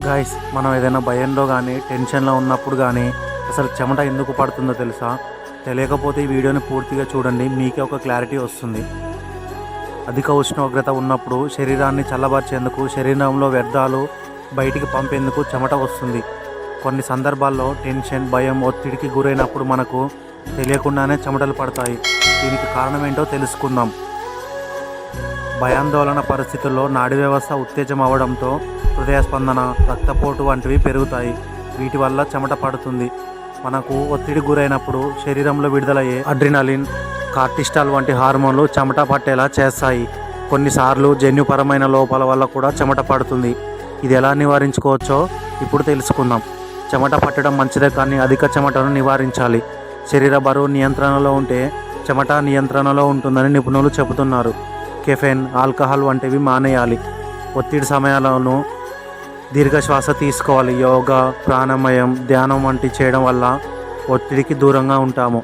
Guys, మనం ఏదైనా భయంలో కానీ టెన్షన్లో ఉన్నప్పుడు కానీ అసలు చెమట ఎందుకు పడుతుందో తెలుసా? తెలియకపోతే ఈ వీడియోని పూర్తిగా చూడండి, మీకే ఒక క్లారిటీ వస్తుంది. అధిక ఉష్ణోగ్రత ఉన్నప్పుడు శరీరాన్ని చల్లబరిచేందుకు, శరీరంలో వ్యర్థాలు బయటికి పంపేందుకు చెమట వస్తుంది. కొన్ని సందర్భాల్లో టెన్షన్, భయం, ఒత్తిడికి గురైనప్పుడు మనకు తెలియకుండానే చెమటలు పడతాయి. దీనికి కారణం ఏంటో తెలుసుకుందాం. భయాందోళన పరిస్థితుల్లో నాడీ వ్యవస్థ ఉత్తేజం అవ్వడంతో హృదయ స్పందన, రక్తపోటు వంటివి పెరుగుతాయి. వీటి వల్ల చెమట పడుతుంది. మనకు ఒత్తిడి గురైనప్పుడు శరీరంలో విడుదలయ్యే అడ్రినలిన్, కార్టిస్టాల్ వంటి హార్మోన్లు చెమట పట్టేలా చేస్తాయి. కొన్నిసార్లు జన్యుపరమైన లోపాల వల్ల కూడా చెమట పడుతుంది. ఇది ఎలా నివారించుకోవచ్చో ఇప్పుడు తెలుసుకుందాం. చెమట పట్టడం మంచిదే, కానీ అధిక చెమటను నివారించాలి. శరీర బరువు నియంత్రణలో ఉంటే చెమట నియంత్రణలో ఉంటుందని నిపుణులు చెబుతున్నారు. కెఫెన్, ఆల్కహాల్ వంటివి మానేయాలి. ఒత్తిడి సమయాలను దీర్ఘ శ్వాస తీసుకోవాలి. యోగా, ప్రాణాయామం, ధ్యానం వంటి చేయడం వల్ల ఒత్తిడికి దూరంగా ఉంటాము.